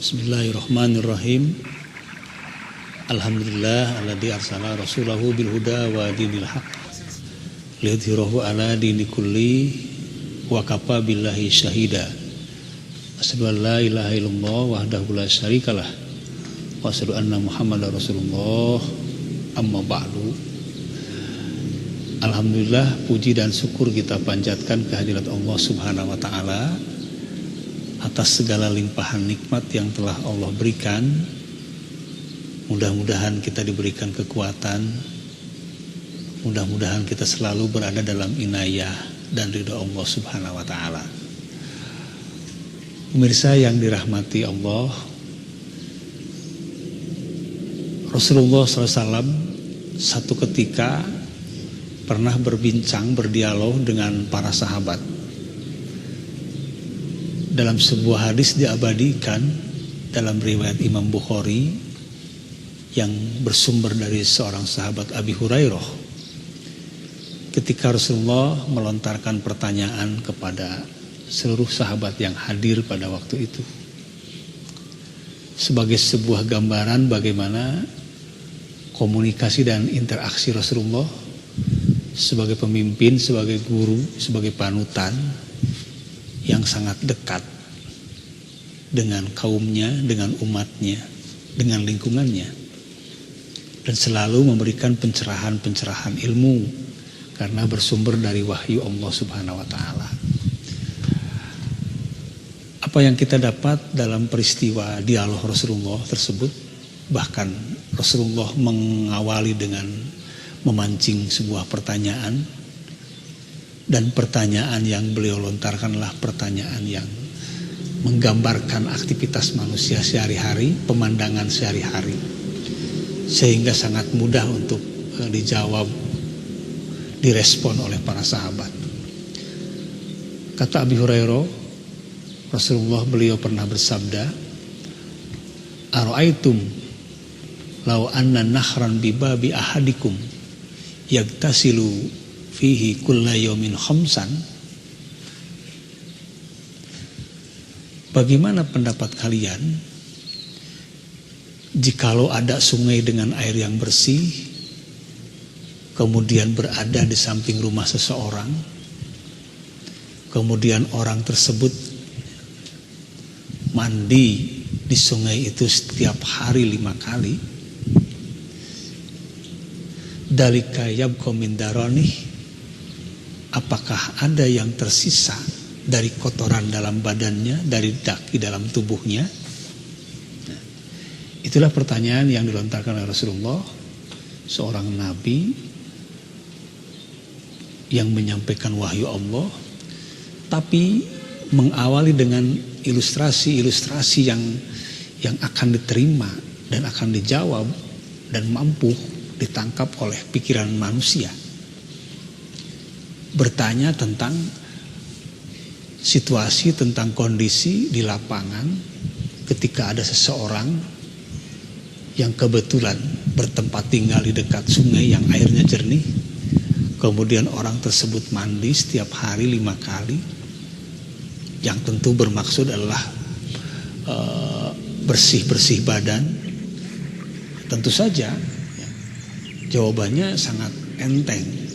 Bismillahirrahmanirrahim. Alhamdulillah alladzi arsala rasulahu bil huda wa dinil haq liyudhhirahu ala dini kulli wa kafa billahi syahida. Asyhadu an la ilaha illallah wahdahu la syarikalah wa asyhadu anna Muhammadar Rasulullah. Amma ba'du. Alhamdulillah, puji dan syukur kita panjatkan kehadirat Allah Subhanahu wa taala atas segala limpahan nikmat yang telah Allah berikan. Mudah-mudahan kita diberikan kekuatan, mudah-mudahan kita selalu berada dalam inayah dan ridha Allah Subhanahu wa taala. Pemirsa yang dirahmati Allah, Rasulullah SAW satu ketika pernah berdialog dengan para sahabat. Dalam sebuah hadis diabadikan dalam riwayat Imam Bukhari yang bersumber dari seorang sahabat Abi Hurairah, ketika Rasulullah melontarkan pertanyaan kepada seluruh sahabat yang hadir pada waktu itu, sebagai sebuah gambaran bagaimana komunikasi dan interaksi Rasulullah sebagai pemimpin, sebagai guru, sebagai panutan yang sangat dekat dengan kaumnya, dengan umatnya, dengan lingkungannya, dan selalu memberikan pencerahan-pencerahan ilmu karena bersumber dari wahyu Allah Subhanahu wa taala. Apa yang kita dapat dalam peristiwa dialog Rasulullah tersebut, bahkan Rasulullah mengawali dengan memancing sebuah pertanyaan, dan pertanyaan yang beliau lontarkanlah pertanyaan yang menggambarkan aktivitas manusia sehari-hari, pemandangan sehari-hari, sehingga sangat mudah untuk dijawab, direspon oleh para sahabat. Kata Abi Hurairah, Rasulullah beliau pernah bersabda, "Ara'aitum law anna nahran bi babi ahadikum yagtasilu fihi kulla yawmin khamsan." Bagaimana pendapat kalian jikalau ada sungai dengan air yang bersih kemudian berada di samping rumah seseorang, kemudian orang tersebut mandi di sungai itu setiap hari 5 kali, dalika yabqa min darani, apakah ada yang tersisa dari kotoran dalam badannya, dari daki dalam tubuhnya? Nah, itulah pertanyaan yang dilontarkan oleh Rasulullah, seorang nabi yang menyampaikan wahyu Allah, tapi mengawali dengan ilustrasi-ilustrasi yang akan diterima dan akan dijawab dan mampu ditangkap oleh pikiran manusia. Bertanya tentang situasi, tentang kondisi di lapangan ketika ada seseorang yang kebetulan bertempat tinggal di dekat sungai yang airnya jernih, kemudian orang tersebut mandi setiap hari 5 kali, yang tentu bermaksud adalah bersih-bersih badan. Tentu saja jawabannya sangat enteng.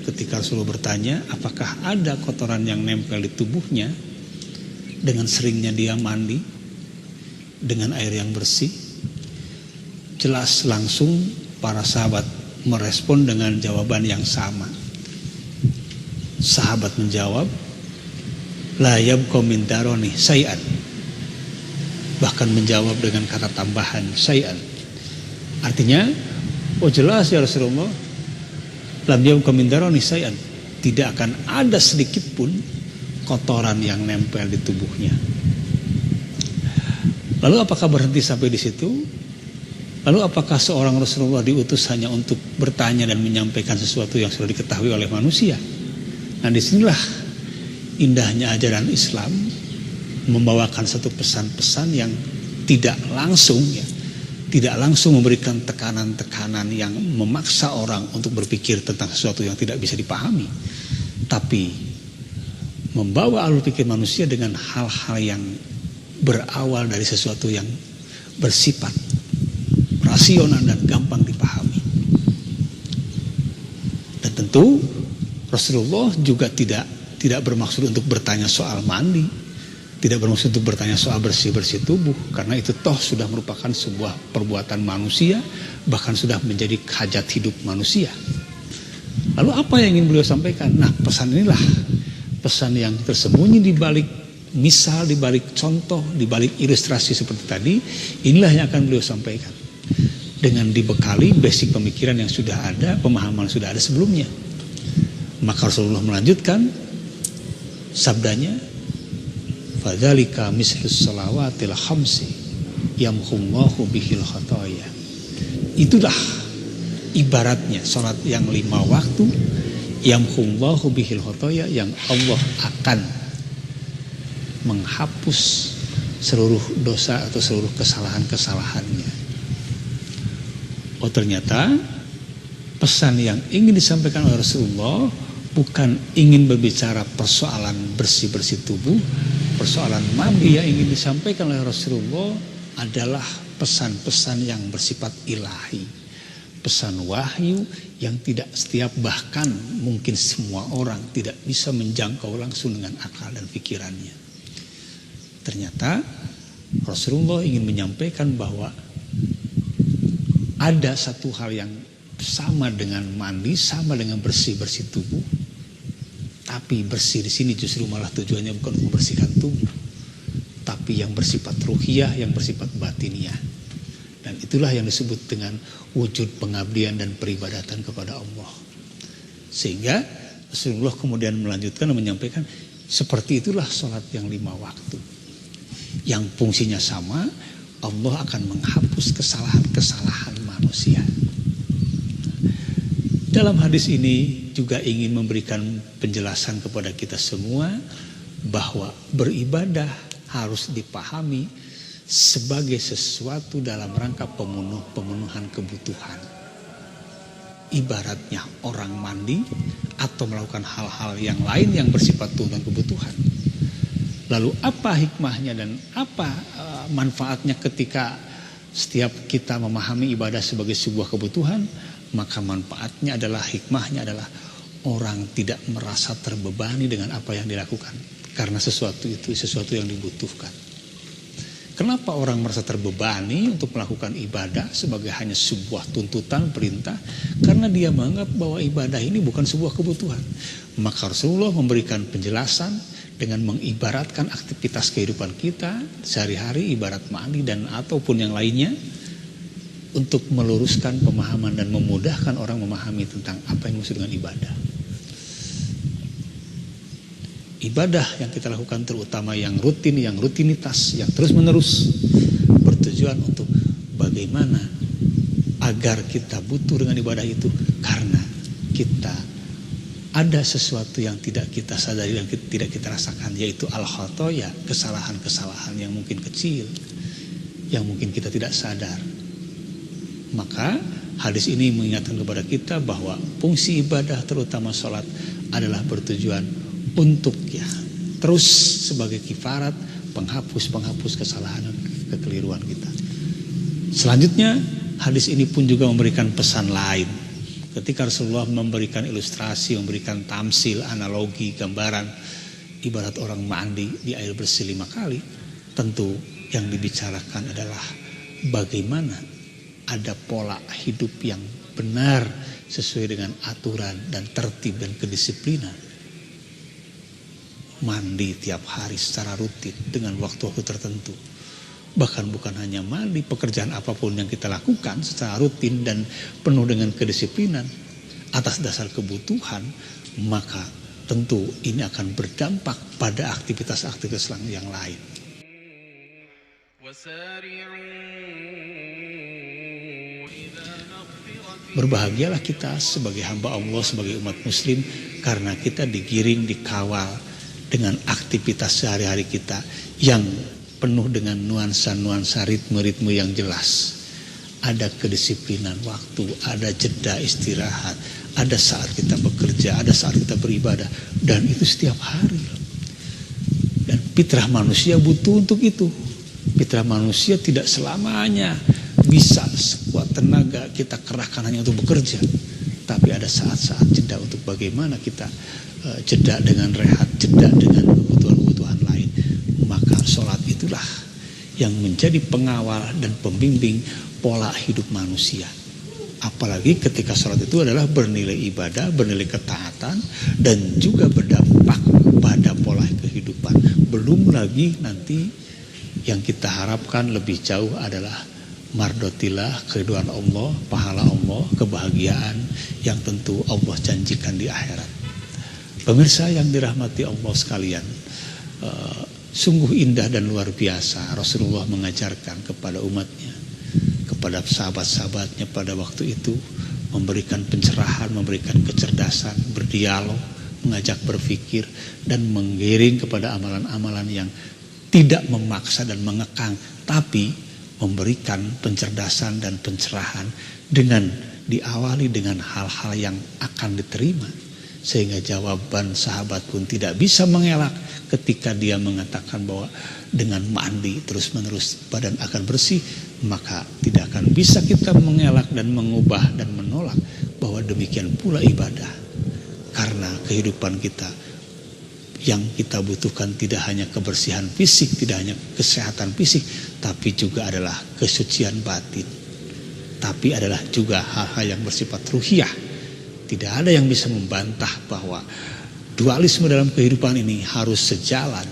Ketika Rasulullah bertanya, apakah ada kotoran yang nempel di tubuhnya dengan seringnya dia mandi dengan air yang bersih? Jelas langsung para sahabat merespon dengan jawaban yang sama. Sahabat menjawab, la yabqa min darani syai'an. Bahkan menjawab dengan kata tambahan syai'an. Artinya, oh jelas ya Rasulullah, lam yabqa min darani syai'an, tidak akan ada sedikit pun kotoran yang nempel di tubuhnya. Lalu apakah berhenti sampai di situ? Lalu apakah seorang Rasulullah diutus hanya untuk bertanya dan menyampaikan sesuatu yang sudah diketahui oleh manusia? Nah, disinilah indahnya ajaran Islam, membawakan satu pesan-pesan yang tidak langsung memberikan tekanan-tekanan yang memaksa orang untuk berpikir tentang sesuatu yang tidak bisa dipahami, tapi membawa alur pikir manusia dengan hal-hal yang berawal dari sesuatu yang bersifat rasional dan gampang dipahami. Dan tentu Rasulullah juga tidak bermaksud untuk bertanya soal mandi, tidak bermaksud untuk bertanya soal bersih-bersih tubuh, karena itu toh sudah merupakan sebuah perbuatan manusia, bahkan sudah menjadi hajat hidup manusia. Lalu apa yang ingin beliau sampaikan? Nah, pesan inilah pesan yang tersembunyi di balik misal, di balik contoh, di balik ilustrasi seperti tadi. Inilah yang akan beliau sampaikan dengan dibekali basic pemikiran yang sudah ada, pemahaman sudah ada sebelumnya. Maka Rasulullah melanjutkan sabdanya, fadzalika mislus salawatil khamsi yamhullahu bihil khataya. Itulah ibaratnya salat yang 5 waktu, yamhullahu bihil khataya, yang Allah akan menghapus seluruh dosa atau seluruh kesalahan-kesalahannya. Oh, ternyata pesan yang ingin disampaikan oleh Rasulullah bukan ingin berbicara persoalan bersih-bersih tubuh. Persoalan mandi yang ingin disampaikan oleh Rasulullah adalah pesan-pesan yang bersifat ilahi, pesan wahyu yang tidak setiap, bahkan mungkin semua orang tidak bisa menjangkau langsung dengan akal dan pikirannya. Ternyata Rasulullah ingin menyampaikan bahwa ada satu hal yang sama dengan mandi, sama dengan bersih-bersih tubuh. Tapi bersih di sini justru malah tujuannya bukan untuk membersihkan tubuh, tapi yang bersifat ruhiyah, yang bersifat batiniah. Dan itulah yang disebut dengan wujud pengabdian dan peribadatan kepada Allah. Sehingga Rasulullah kemudian melanjutkan dan menyampaikan, seperti itulah sholat yang 5 waktu, yang fungsinya sama. Allah akan menghapus kesalahan-kesalahan manusia. Dalam hadis ini juga ingin memberikan penjelasan kepada kita semua bahwa beribadah harus dipahami sebagai sesuatu dalam rangka pemenuhan kebutuhan. Ibaratnya orang mandi atau melakukan hal-hal yang lain yang bersifat tuntutan kebutuhan. Lalu apa hikmahnya dan apa manfaatnya ketika setiap kita memahami ibadah sebagai sebuah kebutuhan? Maka manfaatnya adalah, hikmahnya adalah orang tidak merasa terbebani dengan apa yang dilakukan, karena sesuatu itu sesuatu yang dibutuhkan. Kenapa orang merasa terbebani untuk melakukan ibadah sebagai hanya sebuah tuntutan perintah? Karena dia menganggap bahwa ibadah ini bukan sebuah kebutuhan. Maka Rasulullah memberikan penjelasan dengan mengibaratkan aktivitas kehidupan kita sehari-hari, ibarat mandi dan ataupun yang lainnya, untuk meluruskan pemahaman dan memudahkan orang memahami tentang apa yang dimaksud dengan ibadah. Ibadah yang kita lakukan, terutama yang rutin, yang rutinitas, yang terus-menerus, bertujuan untuk bagaimana agar kita butuh dengan ibadah itu, karena kita ada sesuatu yang tidak kita sadari dan tidak kita rasakan, yaitu al-khotoya, kesalahan-kesalahan yang mungkin kecil, yang mungkin kita tidak sadar. Maka hadis ini mengingatkan kepada kita bahwa fungsi ibadah, terutama sholat, adalah bertujuan untuk terus sebagai kifarat, penghapus kesalahan dan kekeliruan kita. Selanjutnya hadis ini pun juga memberikan pesan lain. Ketika Rasulullah memberikan ilustrasi, memberikan tamsil, analogi, gambaran ibarat orang mandi di air bersih 5 kali, tentu yang dibicarakan adalah bagaimana ada pola hidup yang benar sesuai dengan aturan dan tertib dan kedisiplinan. Mandi tiap hari secara rutin dengan waktu-waktu tertentu. Bahkan bukan hanya mandi, pekerjaan apapun yang kita lakukan secara rutin dan penuh dengan kedisiplinan atas dasar kebutuhan, maka tentu ini akan berdampak pada aktivitas-aktivitas yang lain. Berbahagialah kita sebagai hamba Allah, sebagai umat muslim, karena kita digiring, dikawal dengan aktivitas sehari-hari kita yang penuh dengan nuansa-nuansa ritme-ritme yang jelas. Ada kedisiplinan waktu, ada jeda istirahat, ada saat kita bekerja, ada saat kita beribadah, dan itu setiap hari. Dan fitrah manusia butuh untuk itu. Fitrah manusia tidak selamanya bisa sekuat tenaga kita kerahkan hanya untuk bekerja, tapi ada saat-saat jeda untuk bagaimana kita jeda dengan rehat, jeda dengan kebutuhan-kebutuhan lain. Maka sholat itulah yang menjadi pengawal dan pembimbing pola hidup manusia. Apalagi ketika sholat itu adalah bernilai ibadah, bernilai ketaatan, dan juga berdampak pada pola kehidupan. Belum lagi nanti yang kita harapkan lebih jauh adalah mardotillah, keridhaan Allah, pahala Allah, kebahagiaan yang tentu Allah janjikan di akhirat. Pemirsa yang dirahmati Allah sekalian, sungguh indah dan luar biasa Rasulullah mengajarkan kepada umatnya, kepada sahabat-sahabatnya pada waktu itu, memberikan pencerahan, memberikan kecerdasan, berdialog, mengajak berpikir, dan menggiring kepada amalan-amalan yang tidak memaksa dan mengekang, tapi memberikan pencerdasan dan pencerahan dengan diawali dengan hal-hal yang akan diterima. Sehingga jawaban sahabat pun tidak bisa mengelak ketika dia mengatakan bahwa dengan mandi terus-menerus badan akan bersih, maka tidak akan bisa kita mengelak dan mengubah dan menolak bahwa demikian pula ibadah. Karena kehidupan kita yang kita butuhkan tidak hanya kebersihan fisik, tidak hanya kesehatan fisik, tapi juga adalah kesucian batin. Tapi adalah juga hal-hal yang bersifat ruhiyah. Tidak ada yang bisa membantah bahwa dualisme dalam kehidupan ini harus sejalan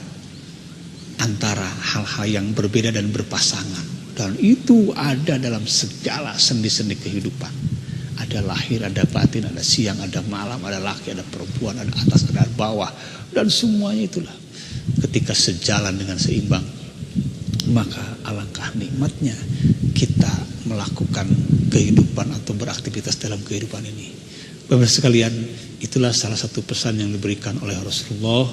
antara hal-hal yang berbeda dan berpasangan. Dan itu ada dalam segala sendi-sendi kehidupan. Ada lahir, ada batin, ada siang, ada malam, ada laki, ada perempuan, ada atas, ada bawah. Dan semuanya itulah ketika sejalan dengan seimbang, maka alangkah nikmatnya kita melakukan kehidupan atau beraktivitas dalam kehidupan ini. Pemirsa sekalian, itulah salah satu pesan yang diberikan oleh Rasulullah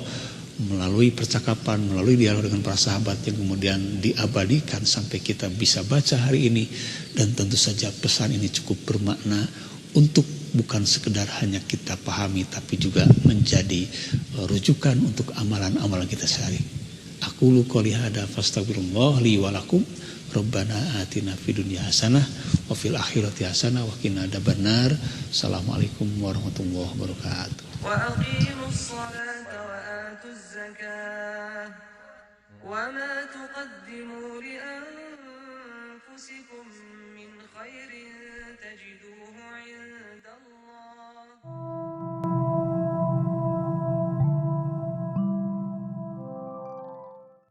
melalui percakapan, melalui dialog dengan para sahabat yang kemudian diabadikan sampai kita bisa baca hari ini. Dan tentu saja pesan ini cukup bermakna untuk bukan sekedar hanya kita pahami, tapi juga menjadi rujukan untuk amalan-amalan kita sehari. Aqulu qouli hadza fastaghfirullah li wa lakum. Rabbana atina fid dunya hasanah wa fil akhirati hasanah wa qina adzabannar. Assalamualaikum warahmatullahi wabarakatuh. Wa aqimus salata wa atuz zakah wa ma tuqaddimu li anfusikum min khairin